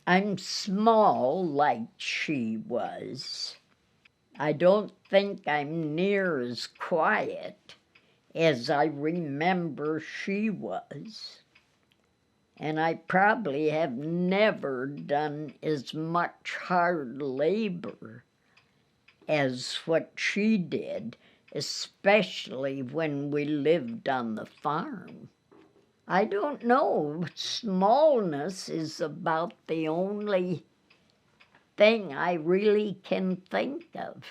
I'm small like she was. I don't think I'm near as quiet as I remember she was. And I probably have never done as much hard labor as what she did, especially when we lived on the farm. I don't know, smallness is about the only thing I really can think of.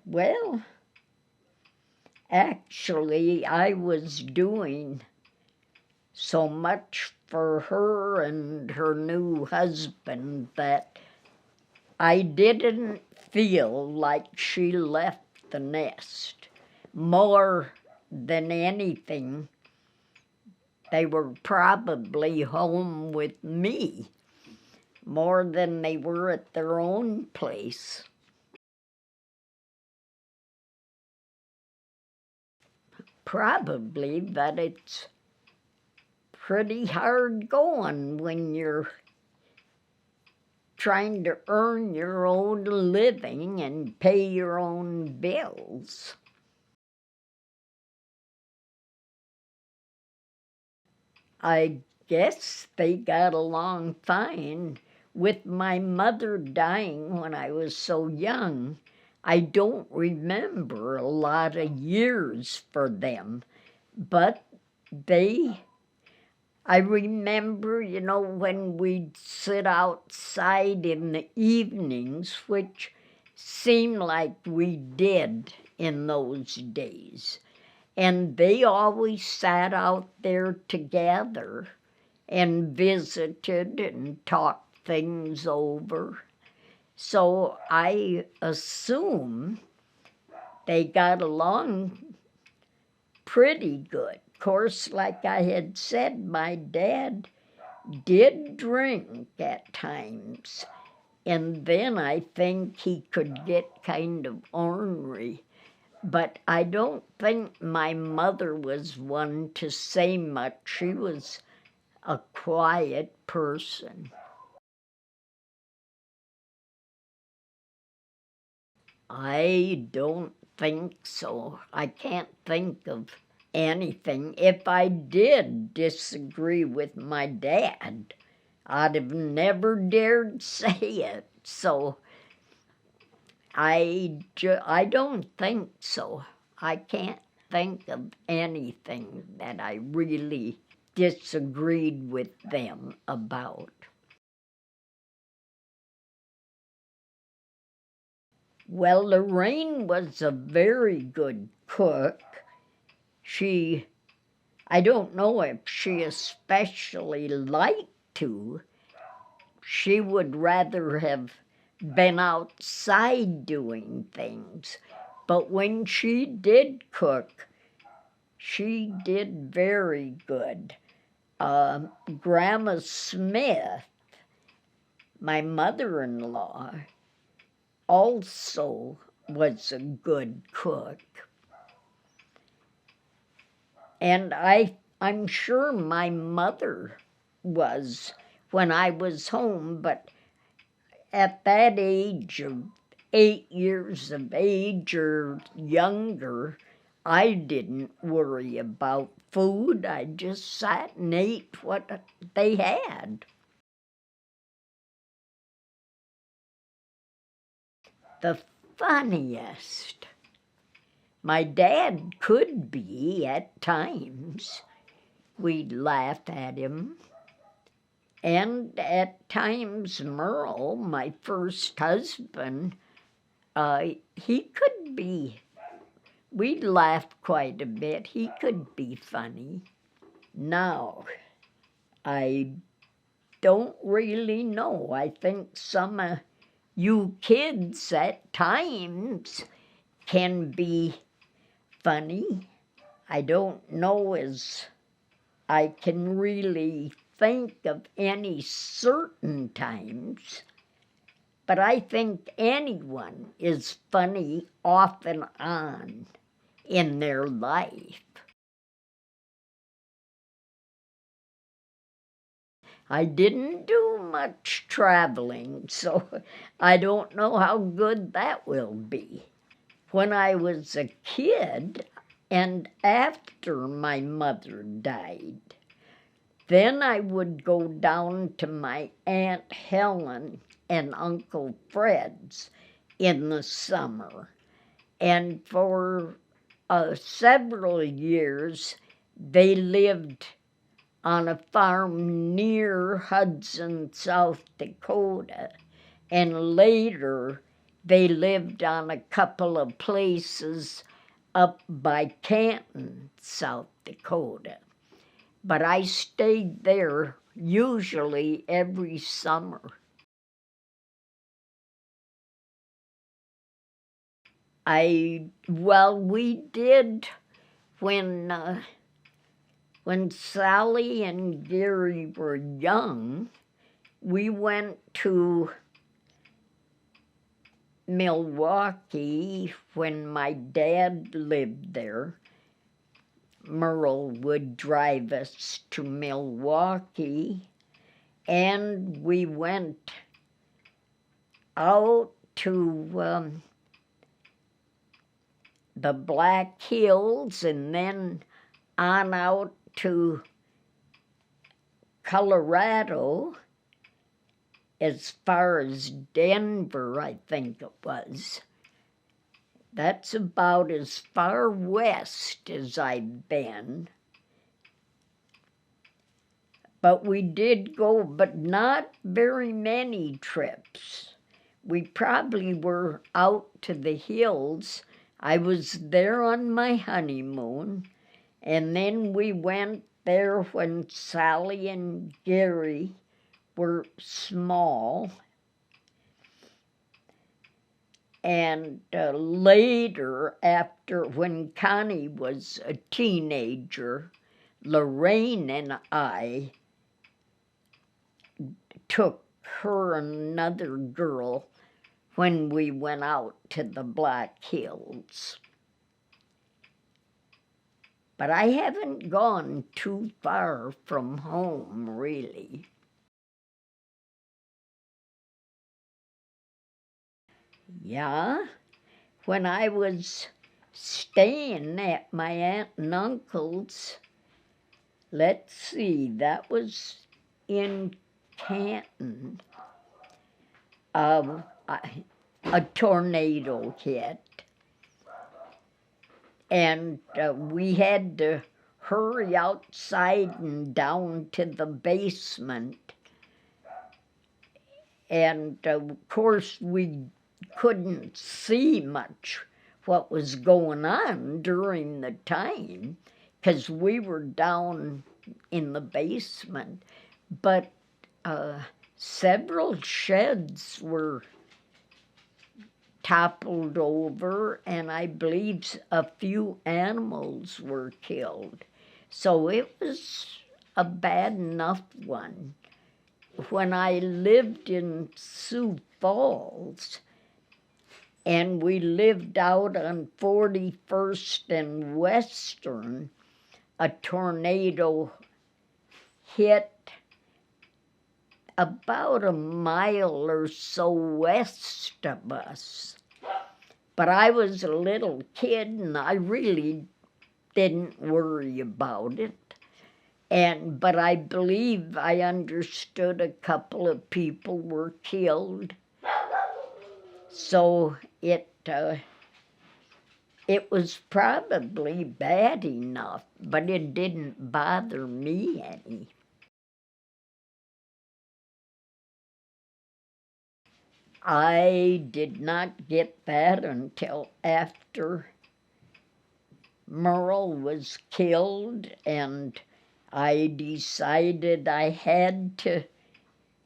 Well, actually, I was doing so much for her and her new husband that I didn't feel like she left the nest. More than anything, they were probably home with me more than they were at their own place. Probably, but it's pretty hard going when you're trying to earn your own living and pay your own bills. I guess they got along fine. With my mother dying when I was so young, I don't remember a lot of years for them, but I remember, when we'd sit outside in the evenings, which seemed like we did in those days. And they always sat out there together and visited and talked things over. So I assume they got along pretty good. Of course, like I had said, my dad did drink at times, and then I think he could get kind of ornery. But I don't think my mother was one to say much. She was a quiet person. I don't think so. I can't think of anything. If I did disagree with my dad, I'd have never dared say it. So I don't think so. I can't think of anything that I really disagreed with them about. Well, Lorraine was a very good cook. I don't know if she especially liked to. She would rather have been outside doing things. But when she did cook, she did very good. Grandma Smith, my mother-in-law, also was a good cook. And I'm sure my mother was when I was home, but at that age of 8 years of age or younger, I didn't worry about food. I just sat and ate what they had. The funniest. My dad could be at times. We'd laugh at him. And at times Merle, my first husband, he could be. We'd laugh quite a bit. He could be funny. Now, I don't really know. I think some of you kids at times can be funny. I don't know as I can really think of any certain times, but I think anyone is funny off and on in their life. I didn't do much traveling, so I don't know how good that will be. When I was a kid, and after my mother died, then I would go down to my Aunt Helen and Uncle Fred's in the summer. And for several years, they lived on a farm near Hudson, South Dakota. And later, they lived on a couple of places up by Canton, South Dakota. But I stayed there usually every summer. We did when Sally and Gary were young, we went to Milwaukee when my dad lived there. Merle would drive us to Milwaukee, and we went out to the Black Hills and then on out to Colorado, as far as Denver, I think it was. That's about as far west as I've been. But we did go, but not very many trips. We probably were out to the hills. I was there on my honeymoon, and then we went there when Sally and Gary were small. And later, after when Connie was a teenager, Lorraine and I took her and another girl when we went out to the Black Hills. But I haven't gone too far from home, really. Yeah, when I was staying at my aunt and uncle's, let's see, that was in Canton. A tornado hit, and we had to hurry outside and down to the basement. And of course, we couldn't see much what was going on during the time because we were down in the basement. But several sheds were toppled over, and I believe a few animals were killed. So it was a bad enough one. When I lived in Sioux Falls, and we lived out on 41st and Western, a tornado hit about a mile or so west of us. But I was a little kid, and I really didn't worry about it. But I believe I understood a couple of people were killed. So it was probably bad enough, but it didn't bother me any. I did not get that until after Merle was killed, and I decided I had to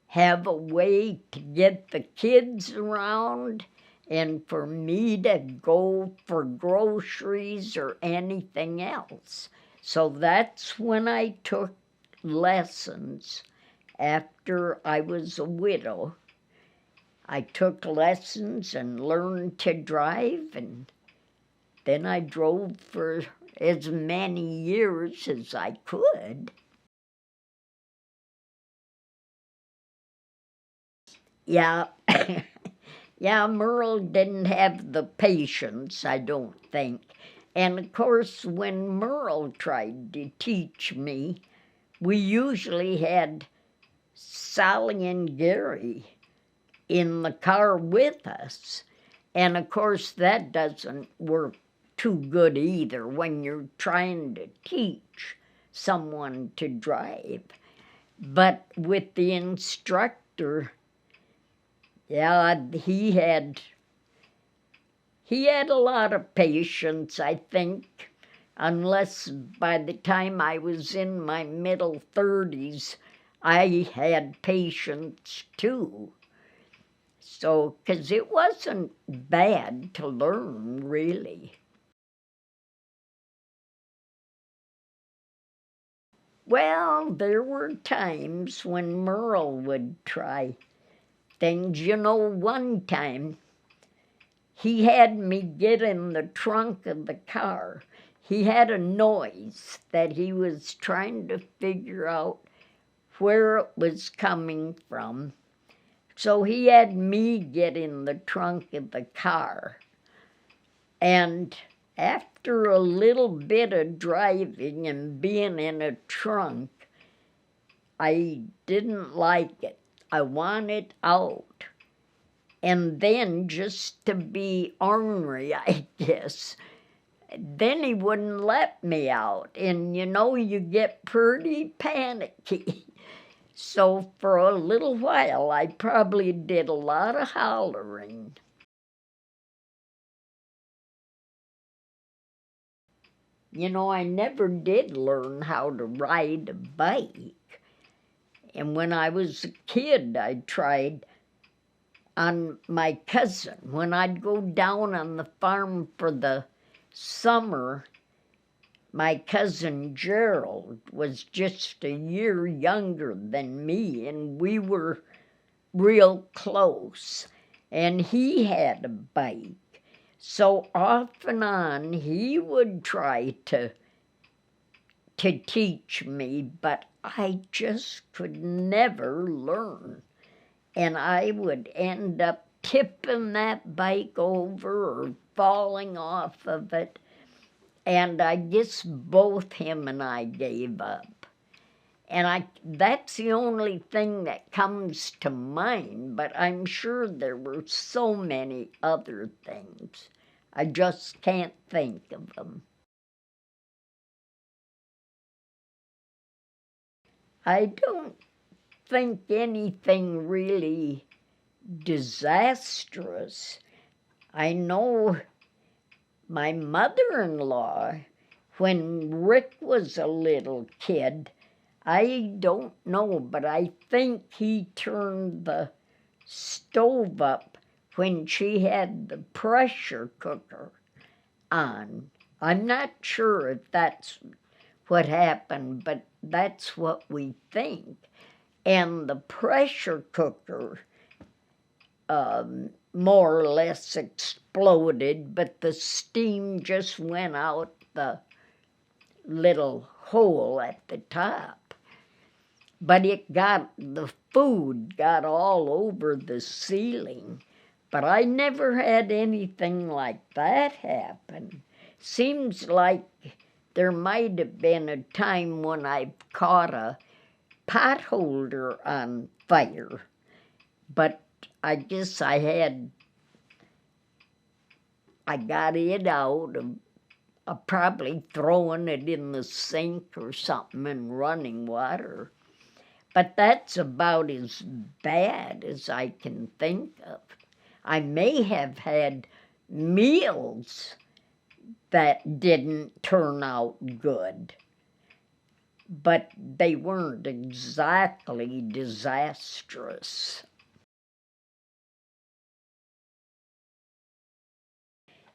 have a way to get the kids around and for me to go for groceries or anything else. So that's when I took lessons after I was a widow. I took lessons and learned to drive, and then I drove for as many years as I could. Yeah. Yeah, Merle didn't have the patience, I don't think. And of course, when Merle tried to teach me, we usually had Sally and Gary in the car with us. And of course, that doesn't work too good either when you're trying to teach someone to drive. But with the instructor, yeah, he had a lot of patience, I think, unless by the time I was in my middle 30s, I had patience too. So, 'cause it wasn't bad to learn, really. Well, there were times when Merle would try things. You know, one time he had me get in the trunk of the car. He had a noise that he was trying to figure out where it was coming from. So he had me get in the trunk of the car. And after a little bit of driving and being in a trunk, I didn't like it. I wanted out. And then, just to be ornery, I guess, then he wouldn't let me out. And you know, you get pretty panicky. So for a little while, I probably did a lot of hollering. You know, I never did learn how to ride a bike. And when I was a kid, I tried on my cousin. When I'd go down on the farm for the summer, my cousin Gerald was just a year younger than me, and we were real close. And he had a bike. So off and on, he would try to teach me, but I just could never learn. And I would end up tipping that bike over or falling off of it. And I guess both him and I gave up. And that's the only thing that comes to mind, but I'm sure there were so many other things. I just can't think of them. I don't think anything really disastrous. I know my mother-in-law, when Rick was a little kid, I don't know, but I think he turned the stove up when she had the pressure cooker on. I'm not sure if that's what happened, but that's what we think. And the pressure cooker more or less exploded, but the steam just went out the little hole at the top. But the food got all over the ceiling. But I never had anything like that happen. Seems like there might have been a time when I caught a pot holder on fire, but I guess I got it out of probably throwing it in the sink or something in running water. But that's about as bad as I can think of. I may have had meals that didn't turn out good, but they weren't exactly disastrous.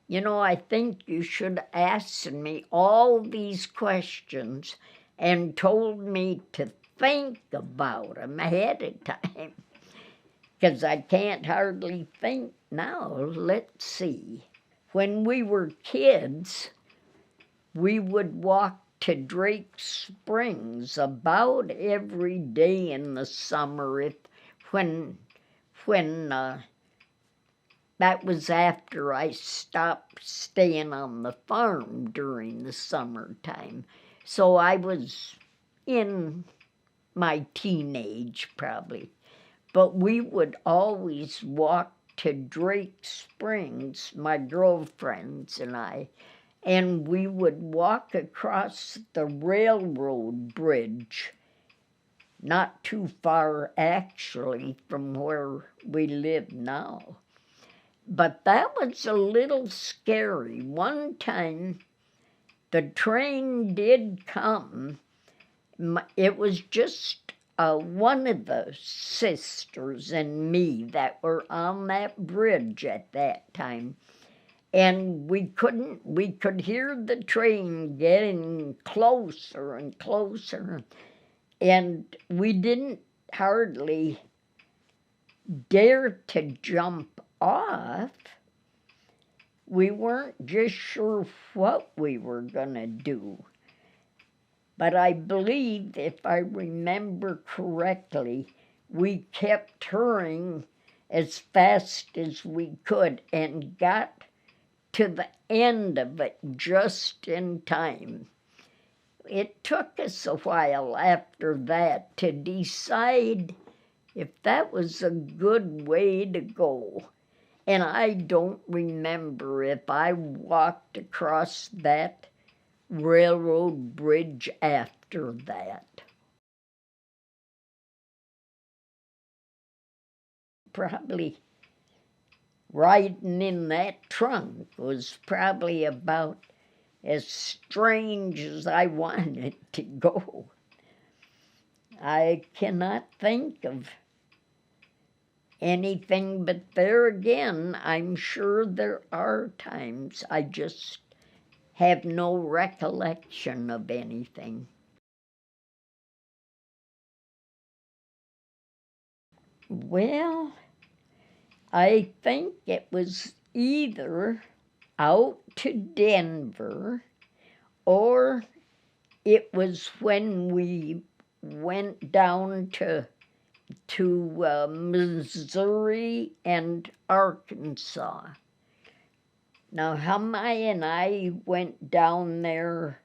You know, I think you should ask me all these questions and told me to think about them ahead of time, because I can't hardly think now. Let's see. When we were kids, we would walk to Drake Springs about every day in the summer when when that was after I stopped staying on the farm during the summertime. So I was in my teenage probably. But we would always walk to Drake Springs, my girlfriends and I, and we would walk across the railroad bridge, not too far actually from where we live now. But that was a little scary. One time the train did come. It was just one of the sisters and me that were on that bridge at that time. And we could hear the train getting closer and closer. And we didn't hardly dare to jump off. We weren't just sure what we were going to do. But I believe, if I remember correctly, we kept hurrying as fast as we could and got to the end of it just in time. It took us a while after that to decide if that was a good way to go. And I don't remember if I walked across that railroad bridge after that. Probably riding in that trunk was probably about as strange as I wanted to go. I cannot think of anything, but there again, I'm sure there are times I just have no recollection of anything. Well, I think it was either out to Denver or it was when we went down to Missouri and Arkansas. Now, Hamai and I went down there,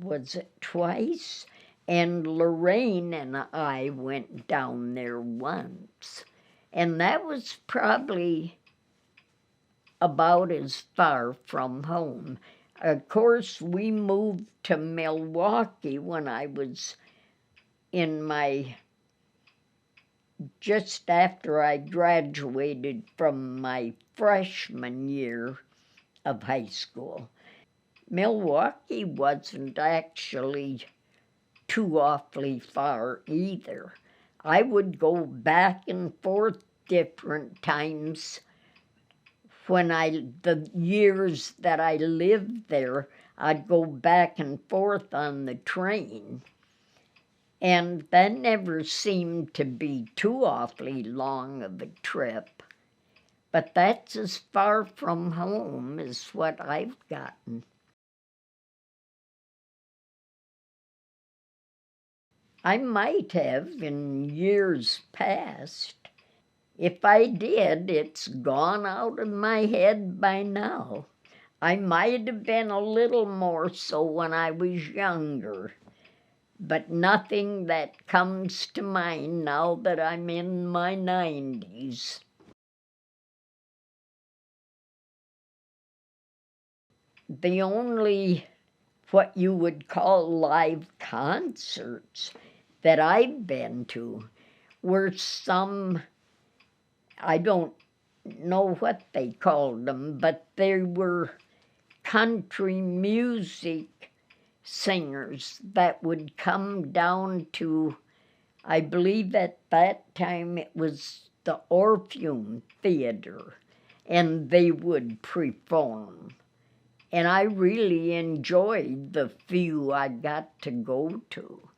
was it twice? And Lorraine and I went down there once. And that was probably about as far from home. Of course, we moved to Milwaukee when I was in just after I graduated from my freshman year of high school. Milwaukee wasn't actually too awfully far either. I would go back and forth different times. The years that I lived there, I'd go back and forth on the train. And that never seemed to be too awfully long of a trip. But that's as far from home as what I've gotten. I might have in years past. If I did, it's gone out of my head by now. I might have been a little more so when I was younger, but nothing that comes to mind now that I'm in my 90s. The only what you would call live concerts that I've been to were some, I don't know what they called them, but they were country music singers that would come down to, I believe at that time it was the Orpheum Theater, and they would perform. And I really enjoyed the few I got to go to.